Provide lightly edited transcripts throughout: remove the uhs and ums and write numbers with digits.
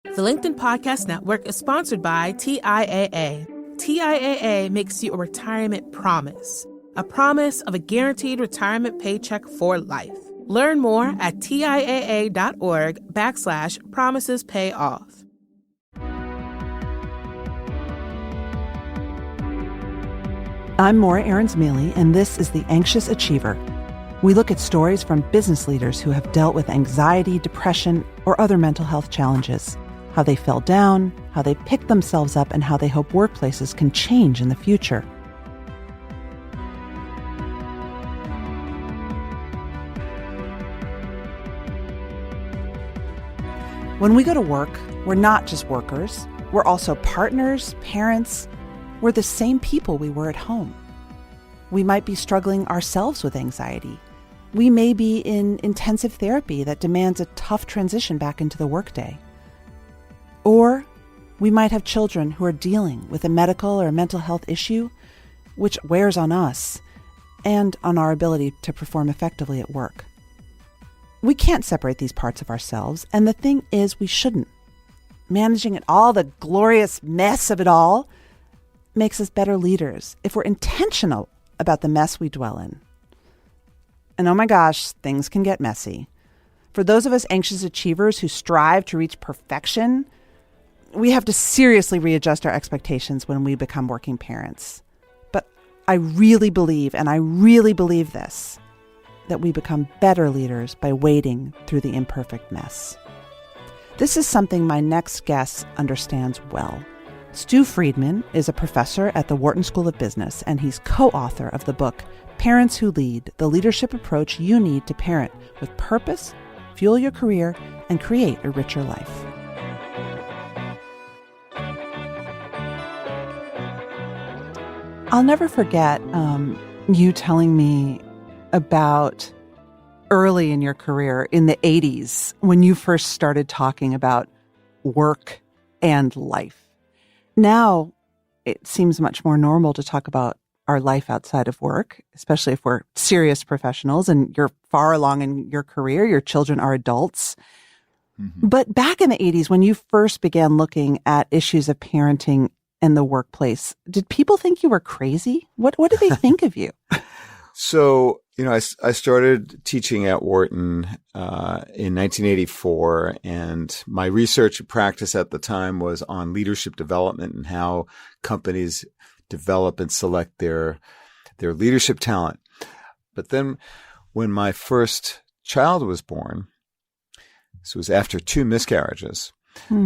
The LinkedIn Podcast Network is sponsored by TIAA. TIAA makes you a retirement promise, a promise of a guaranteed retirement paycheck for life. Learn more at TIAA.org/promises pay off. I'm Morra Aarons-Mele, and this is The Anxious Achiever. We look at stories from business leaders who have dealt with anxiety, depression, or other mental health challenges, how they fell down, how they picked themselves up, and how they hope workplaces can change in the future. When we go to work, we're not just workers. We're also partners, parents. We're the same people we were at home. We might be struggling ourselves with anxiety. We may be in intensive therapy that demands a tough transition back into the workday. Or we might have children who are dealing with a medical or mental health issue, which wears on us and on our ability to perform effectively at work. We can't separate these parts of ourselves, and the thing is, we shouldn't. Managing it all, the glorious mess of it all, makes us better leaders if we're intentional about the mess we dwell in. And oh my gosh, things can get messy. For those of us anxious achievers who strive to reach perfection, we have to seriously readjust our expectations when we become working parents. But I really believe this, that we become better leaders by wading through the imperfect mess. This is something my next guest understands well. Stew Friedman is a professor at the Wharton School of Business, and he's co-author of the book, Parents Who Lead, the leadership approach you need to parent with purpose, fuel your career, and create a richer life. I'll never forget you telling me about early in your career in the 80s when you first started talking about work and life. Now, it seems much more normal to talk about our life outside of work, especially if we're serious professionals and you're far along in your career, your children are adults. Mm-hmm. But back in the 80s, when you first began looking at issues of parenting in the workplace, did people think you were crazy? What did they think of you? So, I started teaching at Wharton in 1984, and my research and practice at the time was on leadership development and how companies develop and select their leadership talent. But then when my first child was born, this was after 2 miscarriages.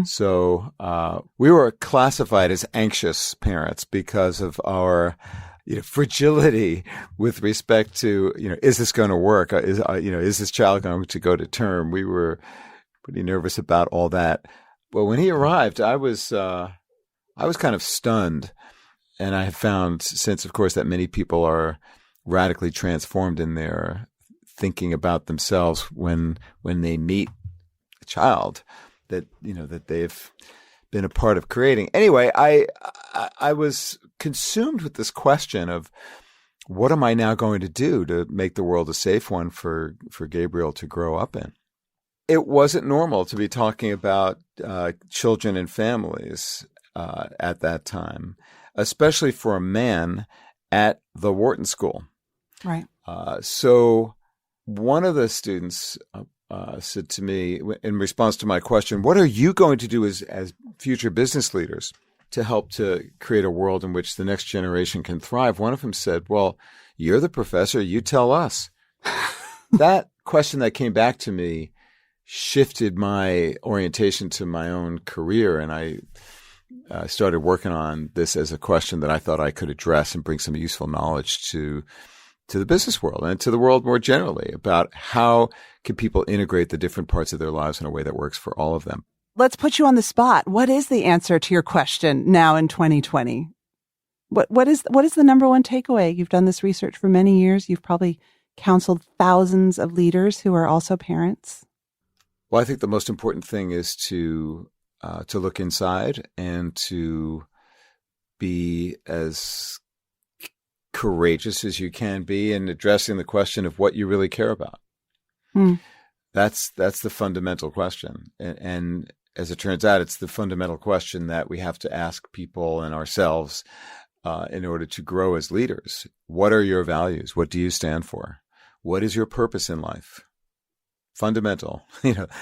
So we were classified as anxious parents because of our fragility with respect to, is this going to work? Is this child going to go to term? We were pretty nervous about all that. Well, when he arrived, I was kind of stunned. And I have found since, of course, that many people are radically transformed in their thinking about themselves when they meet a child that they've been a part of creating. Anyway, I was consumed with this question of what am I now going to do to make the world a safe one for Gabriel to grow up in? It wasn't normal to be talking about children and families at that time, especially for a man at the Wharton School. Right. So one of the students said to me in response to my question, what are you going to do as future business leaders to help to create a world in which the next generation can thrive? One of them said, well, you're the professor, you tell us. That question that came back to me shifted my orientation to my own career, and I started working on this as a question that I thought I could address and bring some useful knowledge to the business world and to the world more generally about how can people integrate the different parts of their lives in a way that works for all of them. Let's put you on the spot. What is the answer to your question now in 2020? What is the number one takeaway? You've done this research for many years. You've probably counseled thousands of leaders who are also parents. Well, I think the most important thing is to look inside and to be as courageous as you can be in addressing the question of what you really care about. That's the fundamental question. And as it turns out, it's the fundamental question that we have to ask people and ourselves in order to grow as leaders. What are your values? What do you stand for? What is your purpose in life? Fundamental,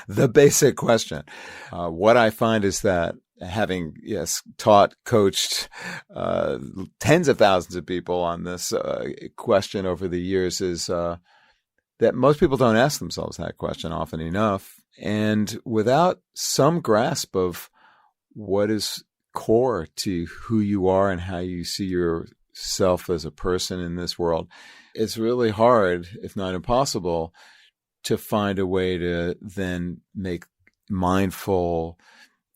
the basic question. What I find is that having, taught, coached tens of thousands of people on this question over the years is that most people don't ask themselves that question often enough. And without some grasp of what is core to who you are and how you see yourself as a person in this world, it's really hard, if not impossible, to find a way to then make mindful,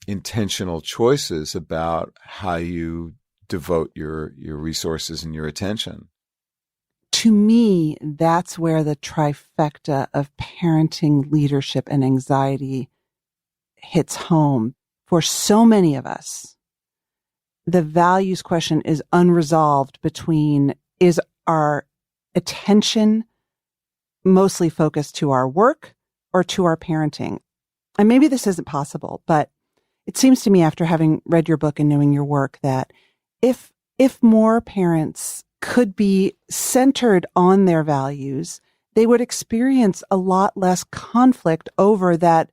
intentional choices about how you devote your resources and your attention. To me, that's where the trifecta of parenting, leadership, and anxiety hits home. For so many of us, the values question is unresolved between, is our attention mostly focused to our work or to our parenting? And maybe this isn't possible, but it seems to me, after having read your book and knowing your work, that if more parents could be centered on their values, they would experience a lot less conflict over that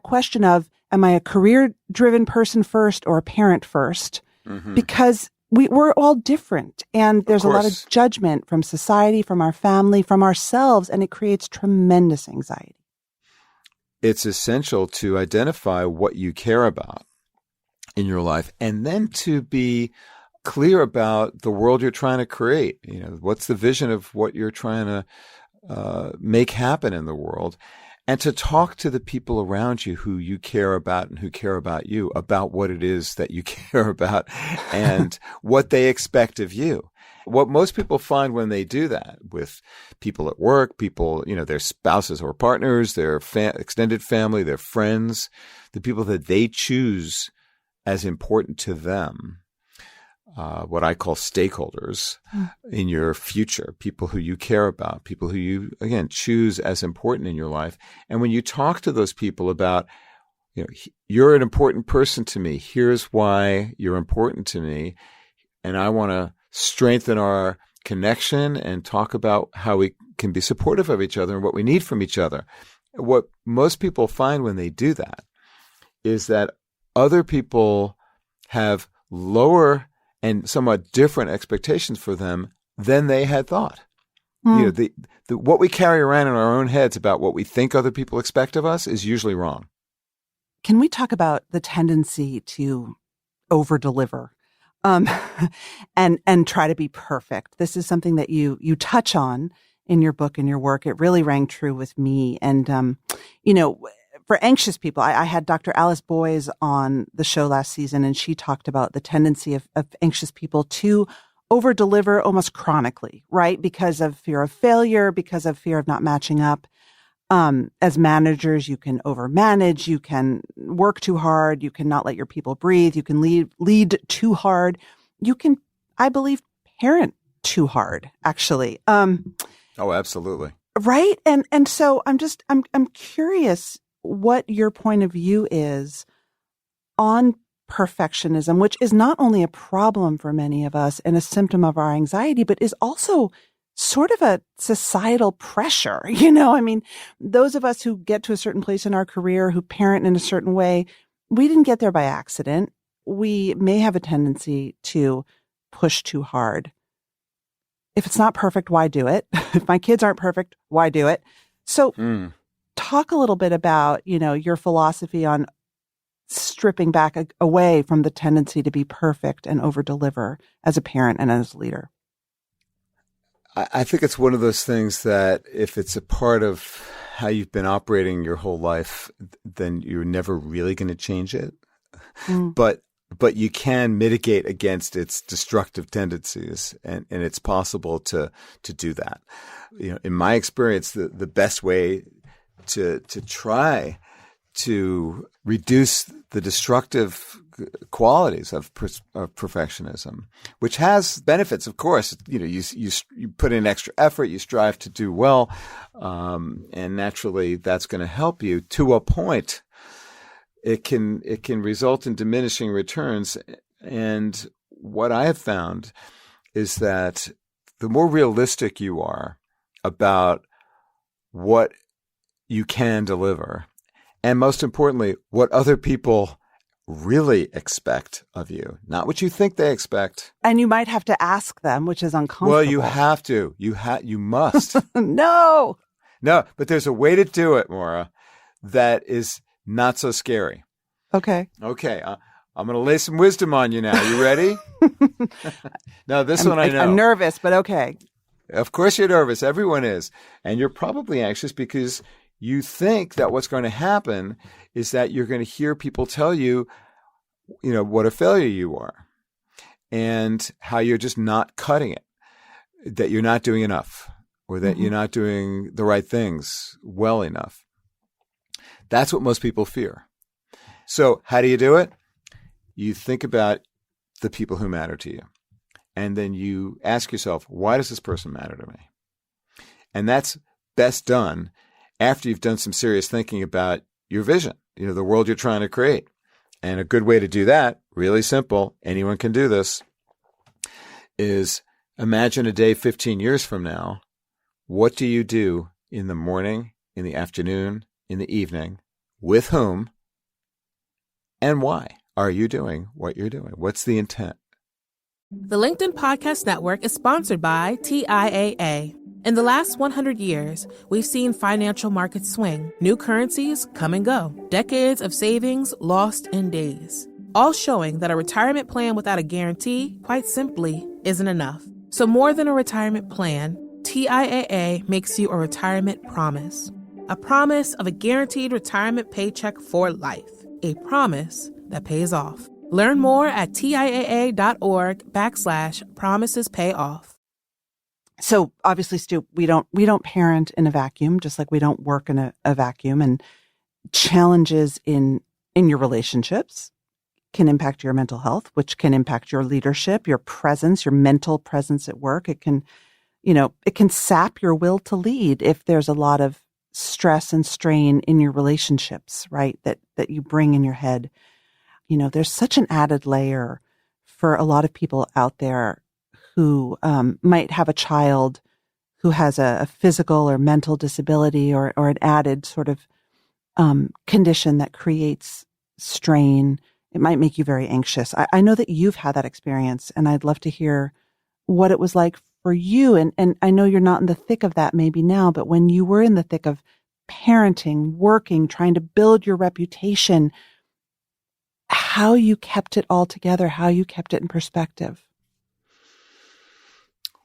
question of, am I a career-driven person first or a parent first? Mm-hmm. Because we're all different, and there's a lot of judgment from society, from our family, from ourselves, and it creates tremendous anxiety. It's essential to identify what you care about in your life, and then to be clear about the world you're trying to create. What's the vision of what you're trying to make happen in the world, and to talk to the people around you who you care about and who care about you about what it is that you care about and what they expect of you. What most people find when they do that with people at work, people, their spouses or partners, their extended family, their friends, the people that they choose as important to them, what I call stakeholders in your future, people who you care about, people who you, again, choose as important in your life. And when you talk to those people about, you're an important person to me, here's why you're important to me, and I want to strengthen our connection and talk about how we can be supportive of each other and what we need from each other. What most people find when they do that is that other people have lower and somewhat different expectations for them than they had thought. What we carry around in our own heads about what we think other people expect of us is usually wrong. Can we talk about the tendency to over-deliver and try to be perfect? This is something that you touch on in your book and your work. It really rang true with me. And, for anxious people, I had Dr. Alice Boyes on the show last season, and she talked about the tendency of anxious people to over-deliver almost chronically, right? Because of fear of failure, because of fear of not matching up. As managers, you can overmanage, you can work too hard, you can not let your people breathe, you can lead too hard. You can, I believe, parent too hard, actually. Oh, absolutely. Right? And so I'm curious what your point of view is on perfectionism, which is not only a problem for many of us and a symptom of our anxiety, but is also sort of a societal pressure. Those of us who get to a certain place in our career, who parent in a certain way, we didn't get there by accident. We may have a tendency to push too hard. If it's not perfect, why do it? If my kids aren't perfect, why do it? So talk a little bit about, your philosophy on stripping back away from the tendency to be perfect and over-deliver as a parent and as a leader. I think it's one of those things that if it's a part of how you've been operating your whole life, then you're never really going to change it. But you can mitigate against its destructive tendencies, and it's possible to do that. In my experience, the best way to try to reduce the destructive qualities of perfectionism, which has benefits, of course. You put in extra effort, you strive to do well, and naturally that's going to help you to a point. it can result in diminishing returns. And what I have found is that the more realistic you are about what you can deliver, and most importantly, what other people really expect of you, not what you think they expect. And you might have to ask them, which is uncomfortable. Well, you have to. You must. No, but there's a way to do it, Morra, that is not so scary. Okay. Okay. I'm going to lay some wisdom on you now. You ready? No, this one I know. I'm nervous, but okay. Of course you're nervous. Everyone is. And you're probably anxious because you think that what's going to happen is that you're going to hear people tell you, what a failure you are and how you're just not cutting it, that you're not doing enough or that you're not doing the right things well enough. That's what most people fear. So how do you do it? You think about the people who matter to you. And then you ask yourself, why does this person matter to me? And that's best done after you've done some serious thinking about your vision, the world you're trying to create. And a good way to do that, really simple, anyone can do this, is imagine a day 15 years from now. What do you do in the morning, in the afternoon, in the evening, with whom, and why are you doing what you're doing? What's the intent? The LinkedIn Podcast Network is sponsored by TIAA. In the last 100 years, we've seen financial markets swing, new currencies come and go, decades of savings lost in days, all showing that a retirement plan without a guarantee, quite simply, isn't enough. So more than a retirement plan, TIAA makes you a retirement promise. A promise of a guaranteed retirement paycheck for life. A promise that pays off. Learn more at TIAA.org/promisespayoff. So obviously, Stu, we don't parent in a vacuum, just like we don't work in a vacuum. And challenges in your relationships can impact your mental health, which can impact your leadership, your presence, your mental presence at work. It can sap your will to lead if there's a lot of stress and strain in your relationships, right? That you bring in your head. There's such an added layer for a lot of people out there who might have a child who has a physical or mental disability or an added sort of condition that creates strain. It might make you very anxious. I know that you've had that experience, and I'd love to hear what it was like for you. And I know you're not in the thick of that maybe now, but when you were in the thick of parenting, working, trying to build your reputation, how you kept it all together, how you kept it in perspective.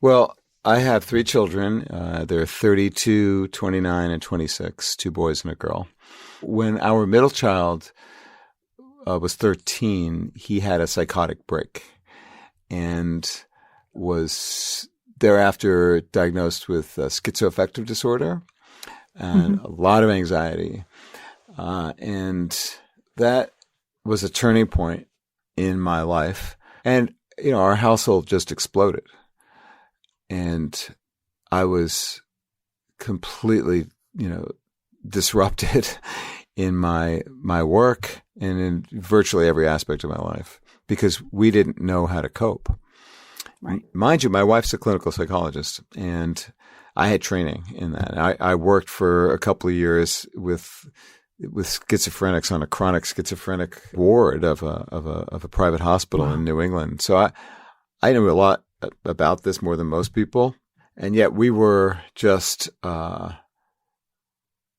Well, I have 3 children. They're 32, 29, and 26, 2 boys and a girl. When our middle child was 13, he had a psychotic break and was thereafter diagnosed with schizoaffective disorder and a lot of anxiety. And that was a turning point in my life. And, our household just exploded. And I was completely, disrupted in my work and in virtually every aspect of my life because we didn't know how to cope. Right. Mind you, my wife's a clinical psychologist, and I had training in that. I worked for a couple of years with schizophrenics on a chronic schizophrenic ward of a private hospital in New England. So I knew a lot about this, more than most people, and yet we were just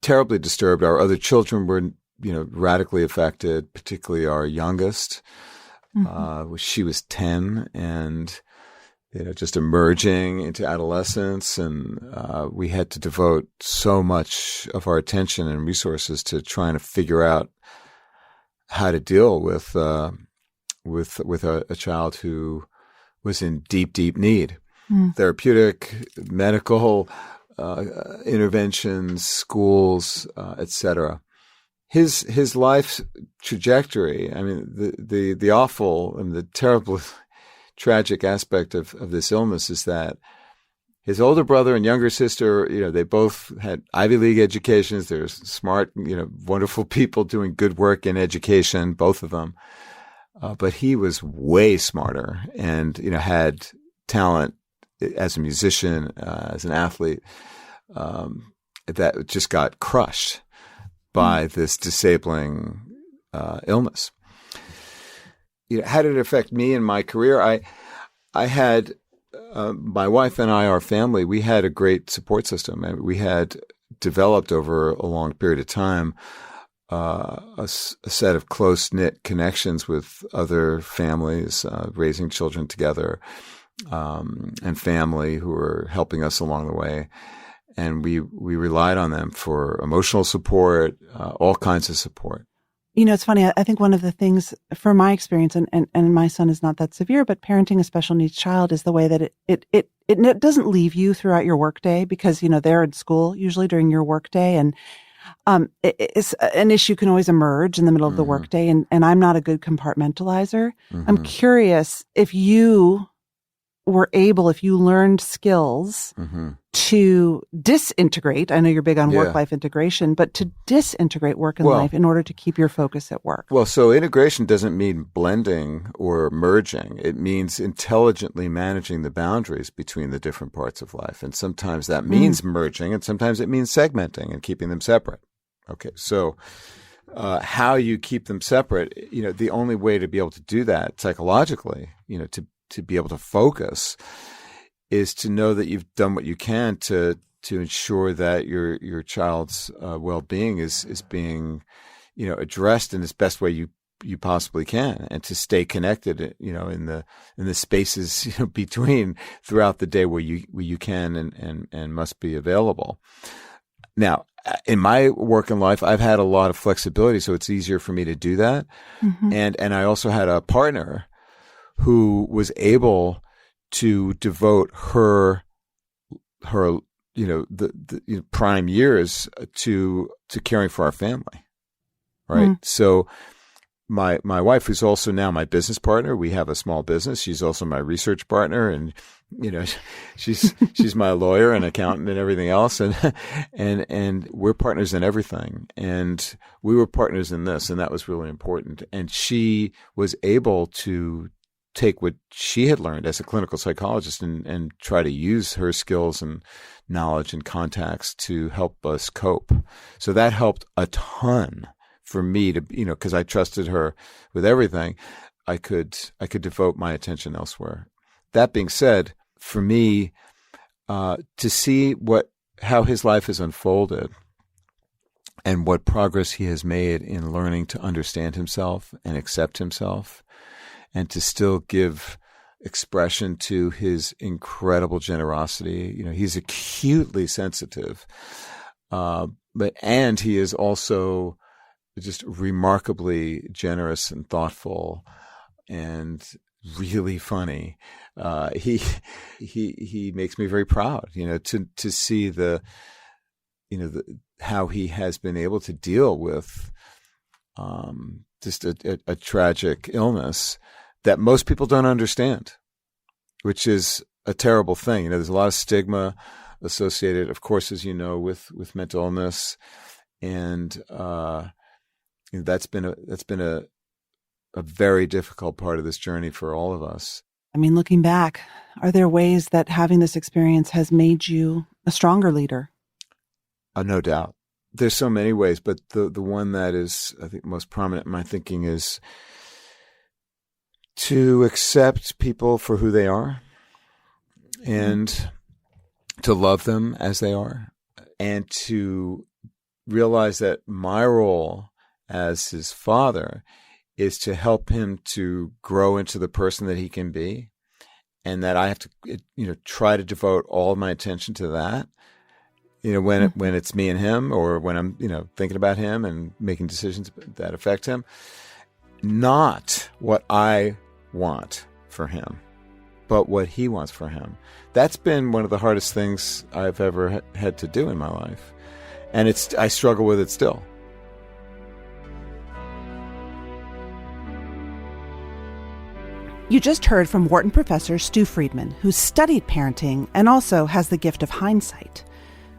terribly disturbed. Our other children were, radically affected, particularly our youngest. She was 10 and just emerging into adolescence, and we had to devote so much of our attention and resources to trying to figure out how to deal with a child who was in deep need. Therapeutic, medical interventions, schools, etc. His life trajectory. I mean, the awful and the terrible, tragic aspect of this illness is that his older brother and younger sister, they both had Ivy League educations. They're smart, wonderful people doing good work in education, both of them. But he was way smarter and, had talent as a musician, as an athlete, that just got crushed by this disabling illness. How did it affect me in my career? I had my wife and I, our family, we had a great support system. And we had developed over a long period of time a set of close-knit connections with other families, raising children together, and family who were helping us along the way. And we relied on them for emotional support, all kinds of support. It's funny. I think one of the things from my experience, and my son is not that severe, but parenting a special needs child is the way that it doesn't leave you throughout your workday because, they're in school usually during your workday. And it's an issue can always emerge in the middle of the workday. And I'm not a good compartmentalizer. Mm-hmm. I'm curious if you learned skills to disintegrate. I know you're big on work-life integration, but to disintegrate work and life in order to keep your focus at work. Well, so integration doesn't mean blending or merging. It means intelligently managing the boundaries between the different parts of life. And sometimes that means merging, and sometimes it means segmenting and keeping them separate. Okay, so how you keep them separate, the only way to be able to do that psychologically, to be able to focus is to know that you've done what you can to ensure that your child's well-being is being, addressed in the best way you possibly can, and to stay connected, in the spaces between throughout the day where you can and must be available. Now, in my work and life, I've had a lot of flexibility, so it's easier for me to do that. Mm-hmm. And I also had a partner who was able to devote her the prime years to caring for our family, right? Mm. So my wife, who's also now my business partner, we have a small business. She's also my research partner, and she's my lawyer and accountant and everything else, and we're partners in everything. And we were partners in this, and that was really important. And she was able to take what she had learned as a clinical psychologist and try to use her skills and knowledge and contacts to help us cope. So that helped a ton for me to, because I trusted her with everything. I could devote my attention elsewhere. That being said, for me, to see how his life has unfolded and what progress he has made in learning to understand himself and accept himself, and to still give expression to his incredible generosity. He's acutely sensitive, and he is also just remarkably generous and thoughtful and really funny. He makes me very proud, to see how he has been able to deal with just a tragic illness that most people don't understand, which is a terrible thing. There's a lot of stigma associated, of course, as you know, with mental illness, and that's been a very difficult part of this journey for all of us. I mean, looking back, are there ways that having this experience has made you a stronger leader? No doubt. There's so many ways, but the one that is, I think, most prominent in my thinking is to accept people for who they are and to love them as they are, and to realize that my role as his father is to help him to grow into the person that he can be, and that I have to, try to devote all of my attention to that. When it's me and him, or when I'm, thinking about him and making decisions that affect him, not what I want for him, but what he wants for him. That's been one of the hardest things I've ever had to do in my life. And I struggle with it still. You just heard from Wharton professor Stew Friedman, who's studied parenting and also has the gift of hindsight.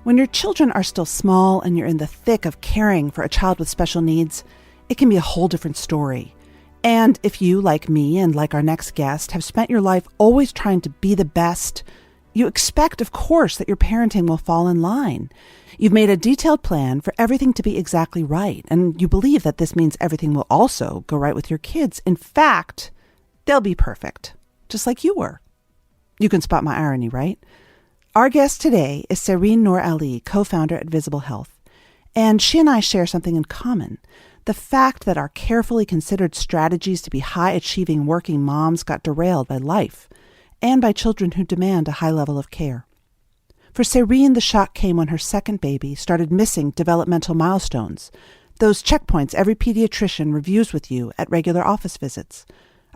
When your children are still small and you're in the thick of caring for a child with special needs, it can be a whole different story. And if you, like me and like our next guest, have spent your life always trying to be the best, you expect, of course, that your parenting will fall in line. You've made a detailed plan for everything to be exactly right, and you believe that this means everything will also go right with your kids. In fact, they'll be perfect, just like you were. You can spot my irony, right? Our guest today is Sehreen Noor Ali, co-founder at Visible Health. And she and I share something in common. The fact that our carefully considered strategies to be high-achieving working moms got derailed by life and by children who demand a high level of care. For Sehreen, the shock came when her second baby started missing developmental milestones, those checkpoints every pediatrician reviews with you at regular office visits.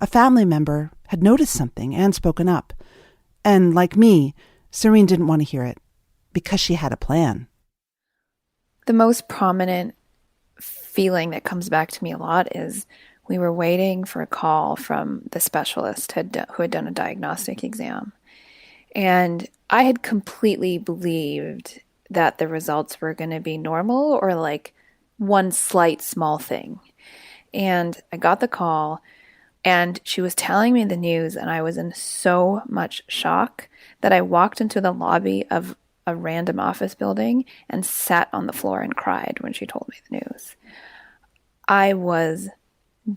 A family member had noticed something and spoken up. And like me, Sehreen didn't want to hear it because she had a plan. The most prominent feeling that comes back to me a lot is we were waiting for a call from the specialist who had done a diagnostic exam. And I had completely believed that the results were going to be normal or like one slight small thing. And I got the call and she was telling me the news and I was in so much shock that I walked into the lobby of a random office building and sat on the floor and cried when she told me the news. I was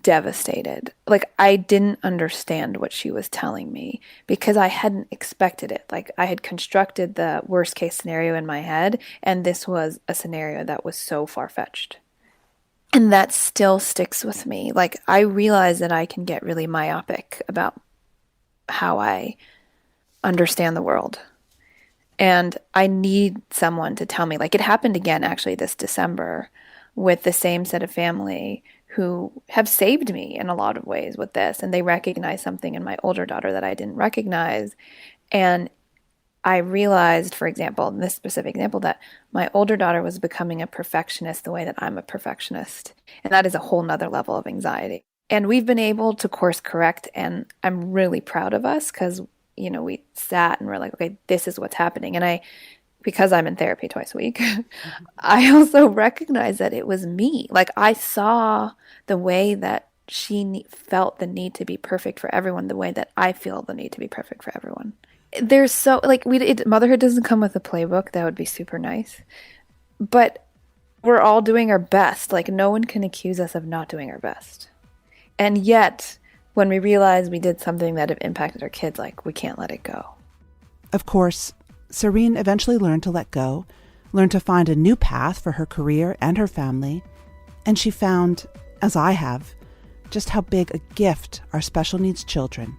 devastated. Like, I didn't understand what she was telling me because I hadn't expected it. Like, I had constructed the worst case scenario in my head, and this was a scenario that was so far-fetched. And that still sticks with me. Like, I realize that I can get really myopic about how I understand the world. And I need someone to tell me. Like, it happened again, actually, this December with the same set of family who have saved me in a lot of ways with this. And they recognize something in my older daughter that I didn't recognize. And I realized, for example, in this specific example, that my older daughter was becoming a perfectionist the way that I'm a perfectionist. And that is a whole nother level of anxiety. And we've been able to course correct. And I'm really proud of us because, you know, we sat and we're like, okay, this is what's happening. And because I'm in therapy twice a week, I also recognize that it was me. Like, I saw the way that she felt the need to be perfect for everyone, the way that I feel the need to be perfect for everyone. There's so, like, motherhood doesn't come with a playbook. That would be super nice. But we're all doing our best. Like, no one can accuse us of not doing our best. And yet, when we realize we did something that have impacted our kids, like, we can't let it go. Of course, Sehreen eventually learned to let go, learned to find a new path for her career and her family, and she found, as I have, just how big a gift our special needs children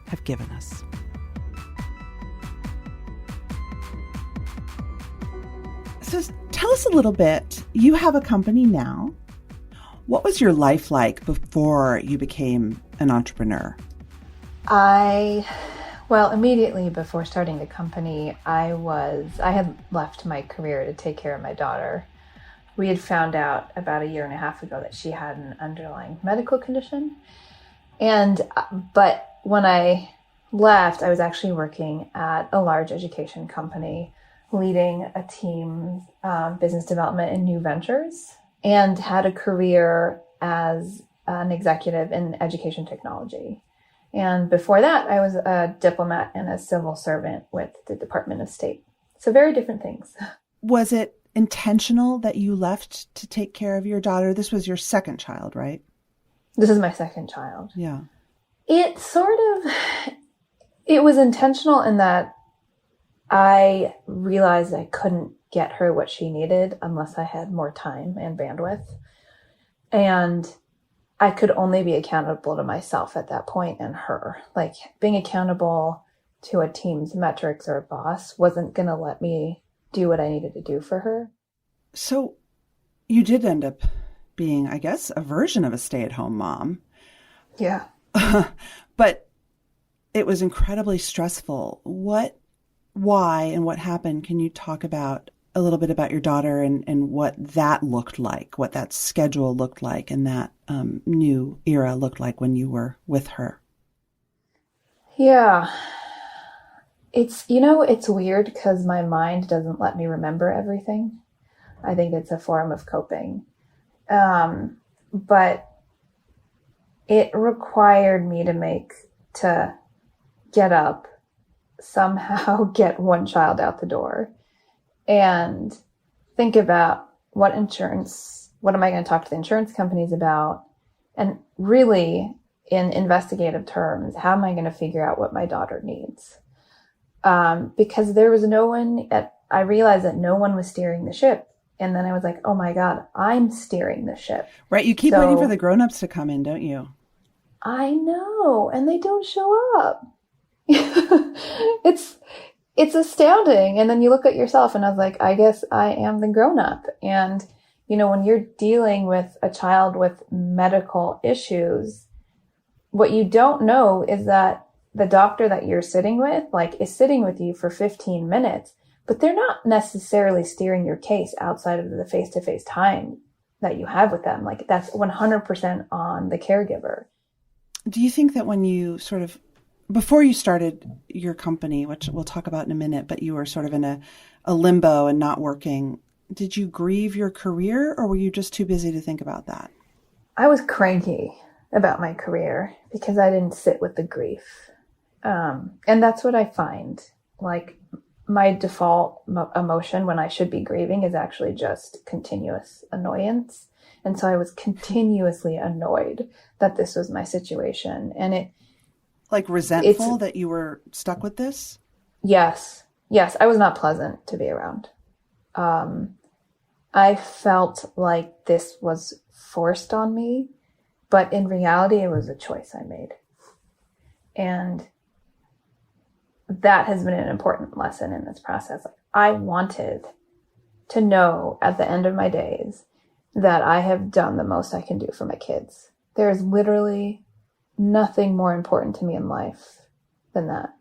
have given us. So tell us a little bit. You have a company now. What was your life like before you became an entrepreneur? Well, immediately before starting the company, I had left my career to take care of my daughter. We had found out about 1.5 years ago that she had an underlying medical condition. But when I left, I was actually working at a large education company, leading a team's business development and new ventures, and had a career as an executive in education technology. And before that, I was a diplomat and a civil servant with the Department of State. So very different things. Was it intentional that you left to take care of your daughter? This was your second child, right? This is my second child. Yeah. It was intentional in that I realized I couldn't get her what she needed unless I had more time and bandwidth. And I could only be accountable to myself at that point and her. Like, being accountable to a team's metrics or a boss wasn't going to let me do what I needed to do for her. So you did end up being, I guess, a version of a stay-at-home mom. Yeah. But it was incredibly stressful. Why, and what happened? Can you talk about a little bit about your daughter and what that looked like, what that schedule looked like, and that new era looked like when you were with her? Yeah. It's weird because my mind doesn't let me remember everything. I think it's a form of coping. But it required me to get up, somehow get one child out the door, and think about what am I going to talk to the insurance companies about? And really, in investigative terms, how am I going to figure out what my daughter needs? Because there was I realized that no one was steering the ship. And then I was like, oh my God, I'm steering the ship. Right. You keep waiting for the grownups to come in, don't you? I know. And they don't show up. It's astounding. And then you look at yourself and I was like, I guess I am the grown up. And, when you're dealing with a child with medical issues, what you don't know is that the doctor that you're sitting with, is sitting with you for 15 minutes, but they're not necessarily steering your case outside of the face-to-face time that you have with them. That's 100% on the caregiver. Do you think that when you before you started your company, which we'll talk about in a minute, but you were sort of in a limbo and not working, did you grieve your career or were you just too busy to think about that? I was cranky about my career because I didn't sit with the grief. And that's what I find. My default emotion when I should be grieving is actually just continuous annoyance. And so I was continuously annoyed that this was my situation. And resentful that you were stuck with this? Yes. Yes. I was not pleasant to be around. I felt like this was forced on me, but in reality, it was a choice I made. And that has been an important lesson in this process. I wanted to know at the end of my days that I have done the most I can do for my kids. There is literally nothing more important to me in life than that.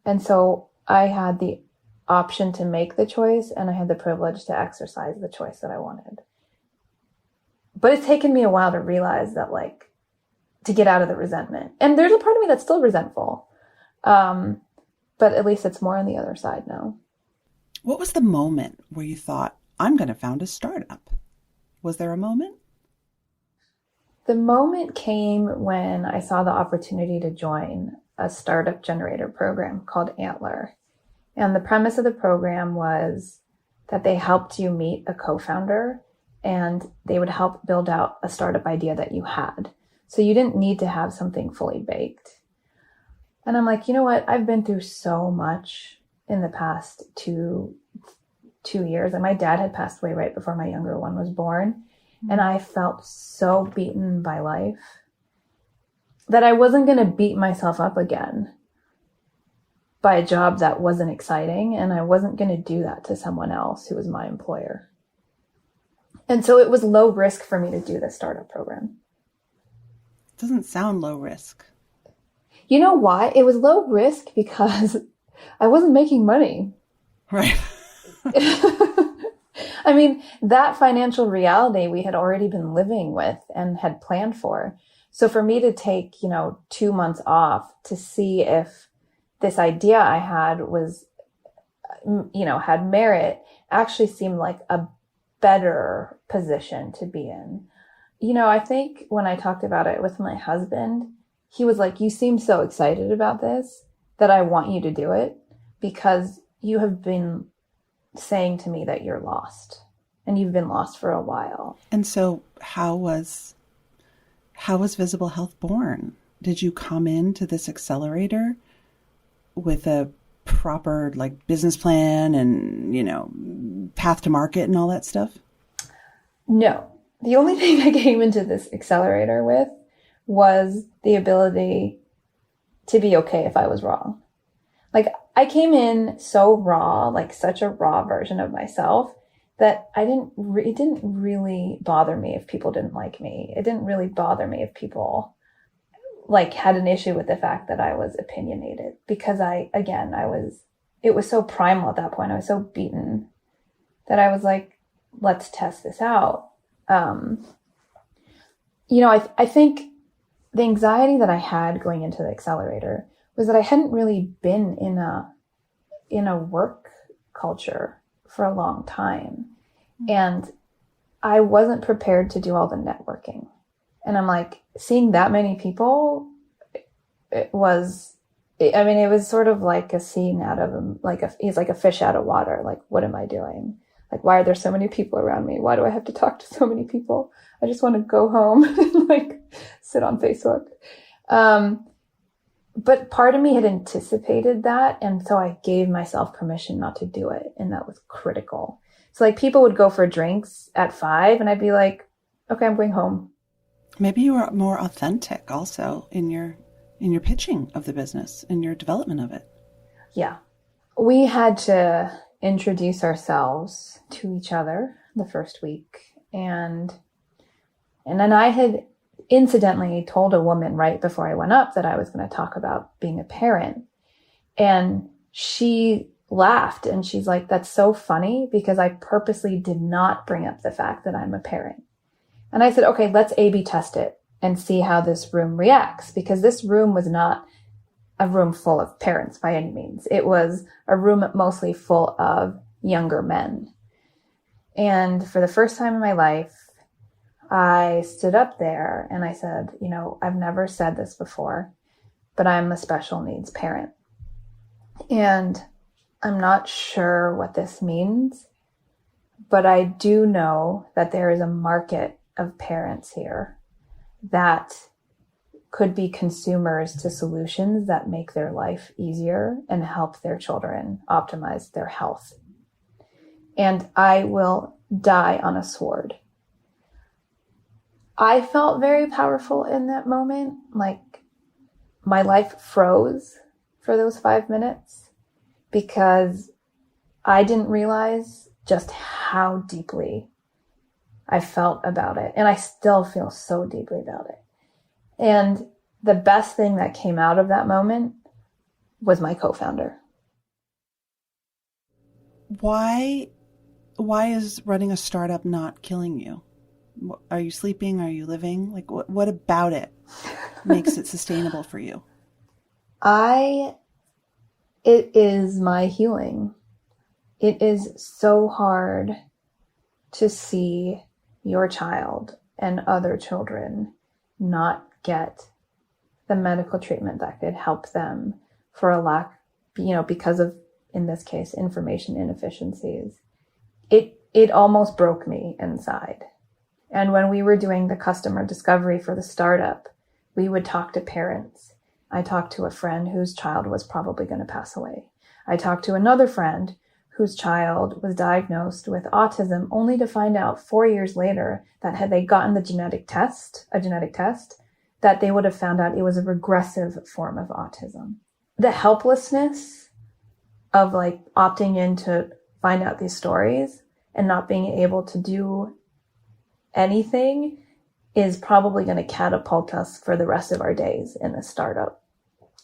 And so I had the option to make the choice and I had the privilege to exercise the choice that I wanted. But it's taken me a while to realize that, to get out of the resentment. And there's a part of me that's still resentful. But at least it's more on the other side now. What was the moment where you thought, I'm going to found a startup? Was there a moment? The moment came when I saw the opportunity to join a startup generator program called Antler. And the premise of the program was that they helped you meet a co-founder and they would help build out a startup idea that you had. So you didn't need to have something fully baked. And I'm like, you know what? I've been through so much in the past two years. And my dad had passed away right before my younger one was born. Mm-hmm. And I felt so beaten by life that I wasn't going to beat myself up again by a job that wasn't exciting. And I wasn't going to do that to someone else who was my employer. And so it was low risk for me to do this startup program. It doesn't sound low risk. You know why? It was low risk because I wasn't making money. Right. I mean, that financial reality we had already been living with and had planned for. So for me to take, 2 months off to see if this idea I had was, had merit actually seemed like a better position to be in. I think when I talked about it with my husband, he was like, you seem so excited about this that I want you to do it because you have been saying to me that you're lost and you've been lost for a while. And so how was Visible Health born? Did you come into this accelerator with a proper business plan and, path to market and all that stuff? No. The only thing I came into this accelerator with was the ability to be okay if I was wrong. I came in so raw, such a raw version of myself that it didn't really bother me if people didn't like me. It didn't really bother me if people had an issue with the fact that I was opinionated because it was so primal at that point. I was so beaten that I was like, let's test this out. I think the anxiety that I had going into the accelerator was that I hadn't really been in a work culture for a long time. And I wasn't prepared to do all the networking. And I'm like, seeing that many people, it was sort of like a scene out of, he's like a fish out of water. Like, what am I doing? Like, why are there so many people around me? Why do I have to talk to so many people? I just want to go home and like sit on Facebook. But part of me had anticipated that. And so I gave myself permission not to do it. And that was critical. So like people would go for drinks at 5 and I'd be like, okay, I'm going home. Maybe you were more authentic also in your pitching of the business, in your development of it. Yeah. We had to introduce ourselves to each other the first week. And then I had incidentally told a woman right before I went up that I was going to talk about being a parent. And she laughed and she's like, that's so funny because I purposely did not bring up the fact that I'm a parent. And I said, okay, let's A/B test it and see how this room reacts, because this room was not a room full of parents by any means. It was a room mostly full of younger men. And for the first time in my life, I stood up there and I said, I've never said this before, but I'm a special needs parent. And I'm not sure what this means, but I do know that there is a market of parents here that could be consumers to solutions that make their life easier and help their children optimize their health. And I will die on a sword. I felt very powerful in that moment. Like my life froze for those 5 minutes because I didn't realize just how deeply I felt about it. And I still feel so deeply about it. And the best thing that came out of that moment was my co-founder. Why is running a startup not killing you? Are you sleeping? Are you living? Like, what about it makes it sustainable for you? It is my healing. It is so hard to see your child and other children not get the medical treatment that could help them for a lack, because of, in this case, information inefficiencies. It almost broke me inside. And when we were doing the customer discovery for the startup, we would talk to parents. I talked to a friend whose child was probably going to pass away. I talked to another friend whose child was diagnosed with autism, only to find out 4 years later that had they gotten a genetic test, that they would have found out it was a regressive form of autism. The helplessness of like opting in to find out these stories and not being able to do anything is probably going to catapult us for the rest of our days in this startup.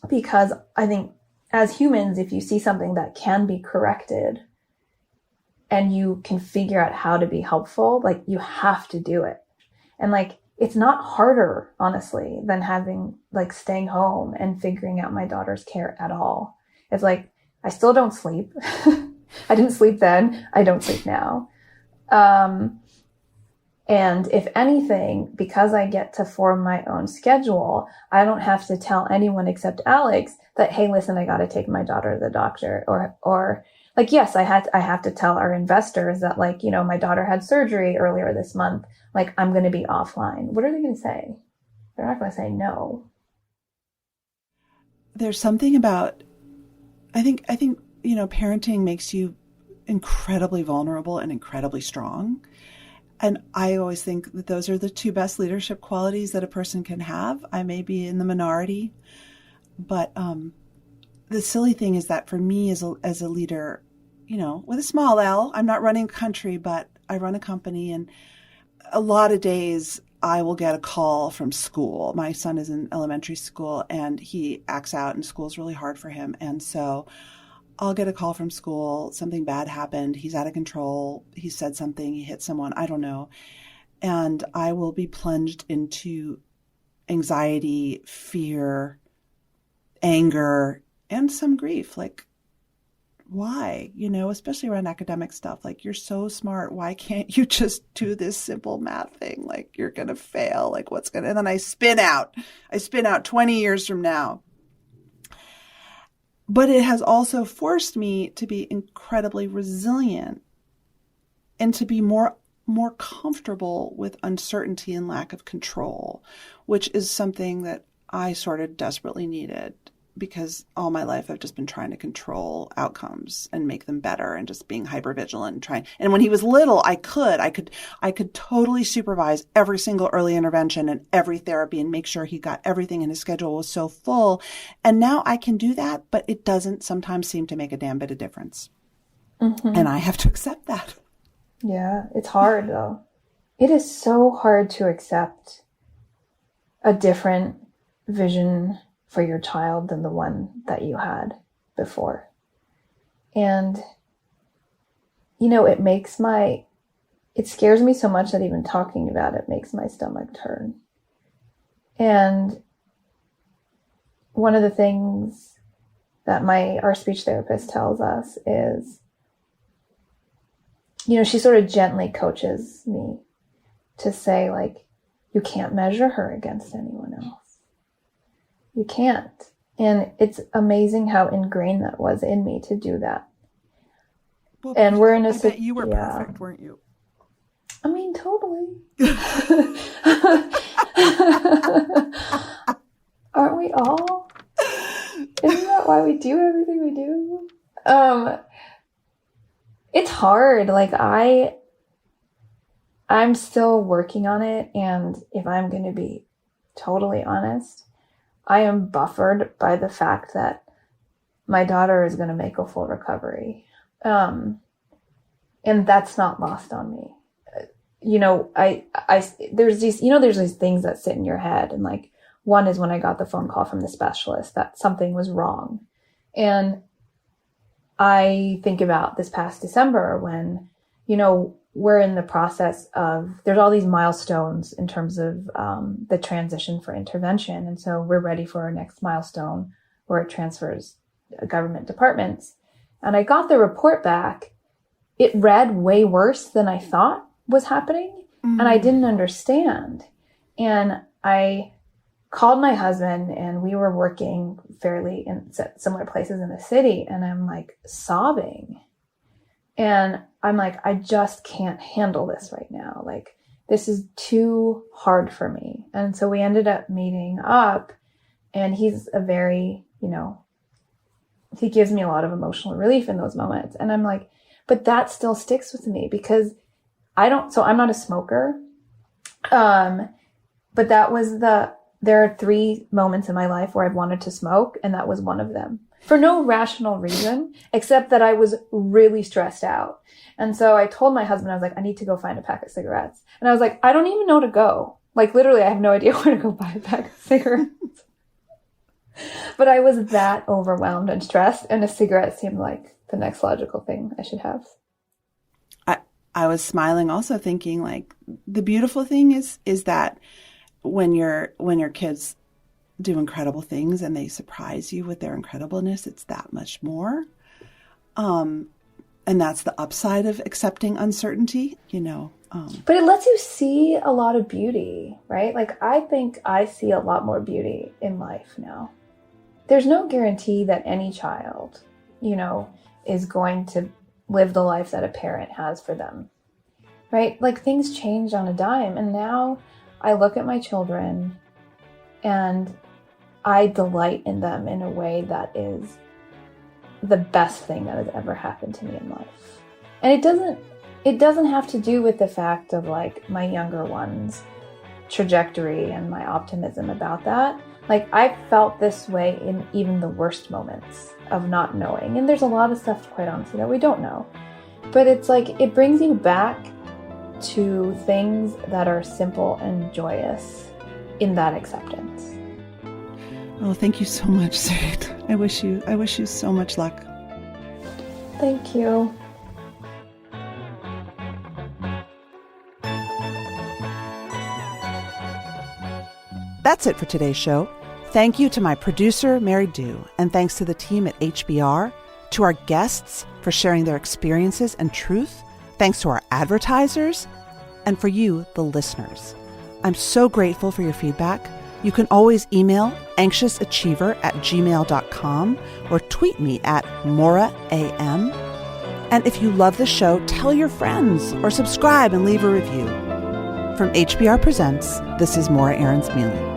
Because I think as humans, if you see something that can be corrected and you can figure out how to be helpful, like you have to do it. And like, it's not harder, honestly, than staying home and figuring out my daughter's care at all. It's like, I still don't sleep. I didn't sleep then. I don't sleep now. And if anything, because I get to form my own schedule, I don't have to tell anyone except Alex that, hey, listen, I got to take my daughter to the doctor. Or like, yes, I have to tell our investors that my daughter had surgery earlier this month. Like, I'm going to be offline. What are they going to say? They're not going to say no. There's something about, I think, parenting makes you incredibly vulnerable and incredibly strong. And I always think that those are the two best leadership qualities that a person can have. I may be in the minority, but the silly thing is that for me as a leader, with a small L, I'm not running a country, but I run a company, and a lot of days I will get a call from school. My son is in elementary school and he acts out and school's really hard for him. And so I'll get a call from school, something bad happened, he's out of control, he said something, he hit someone, I don't know. And I will be plunged into anxiety, fear, anger and some grief. Like, why? Especially around academic stuff. Like, you're so smart. Why can't you just do this simple math thing? Like, you're going to fail. Like, and then I spin out 20 years from now. But it has also forced me to be incredibly resilient and to be more comfortable with uncertainty and lack of control, which is something that I sort of desperately needed, because all my life I've just been trying to control outcomes and make them better and just being hypervigilant and trying. And when he was little, I could totally supervise every single early intervention and every therapy and make sure he got everything, and his schedule was so full. And now I can do that, but it doesn't sometimes seem to make a damn bit of difference. Mm-hmm. And I have to accept that. Yeah, it's hard though. It is so hard to accept a different vision for your child than the one that you had before. And, it scares me so much that even talking about it makes my stomach turn. And one of the things that our speech therapist tells us is, she sort of gently coaches me to say, like, you can't measure her against anyone else. You can't. And it's amazing how ingrained that was in me to do that. Well, and we're in a... I bet you were perfect, weren't you? I mean, totally. Aren't we all? Isn't that why we do everything we do? It's hard. Like, I'm still working on it. And if I'm going to be totally honest, I am buffered by the fact that my daughter is going to make a full recovery. And that's not lost on me. There's these things that sit in your head. And like, one is when I got the phone call from the specialist that something was wrong. And I think about this past December when, we're in the process of, there's all these milestones in terms of the transition for intervention. And so we're ready for our next milestone where it transfers government departments. And I got the report back. It read way worse than I thought was happening. Mm-hmm. And I didn't understand. And I called my husband, and we were working fairly in similar places in the city. And I'm like sobbing. And I'm like, I just can't handle this right now. Like, this is too hard for me. And so we ended up meeting up, and he's a very, he gives me a lot of emotional relief in those moments. And I'm like, but that still sticks with me because I'm not a smoker. But that was there are 3 moments in my life where I've wanted to smoke, and that was one of them. For no rational reason, except that I was really stressed out. And so I told my husband, I was like, I need to go find a pack of cigarettes. And I was like, I don't even know to go. Like, literally, I have no idea where to go buy a pack of cigarettes. But I was that overwhelmed and stressed, and a cigarette seemed like the next logical thing I should have. I was smiling also, thinking, like, the beautiful thing is that when your kids do incredible things and they surprise you with their incredibleness, it's that much more. And that's the upside of accepting uncertainty, But it lets you see a lot of beauty, right? Like, I think I see a lot more beauty in life now. There's no guarantee that any child, is going to live the life that a parent has for them, right? Like, things change on a dime. And now I look at my children and I delight in them in a way that is the best thing that has ever happened to me in life. And it doesn't have to do with the fact of like my younger ones' trajectory and my optimism about that. Like, I felt this way in even the worst moments of not knowing. And there's a lot of stuff, quite honestly, that we don't know. But it's like, it brings you back to things that are simple and joyous in that acceptance. Oh, thank you so much, Sehreen. I wish you so much luck. Thank you. That's it for today's show. Thank you to my producer, Mary Dew, and thanks to the team at HBR, to our guests for sharing their experiences and truth, thanks to our advertisers, and for you, the listeners. I'm so grateful for your feedback. You can always email anxiousachiever@gmail.com or tweet me at MorraAM. And if you love the show, tell your friends or subscribe and leave a review. From HBR Presents, this is Morra Aarons-Mele.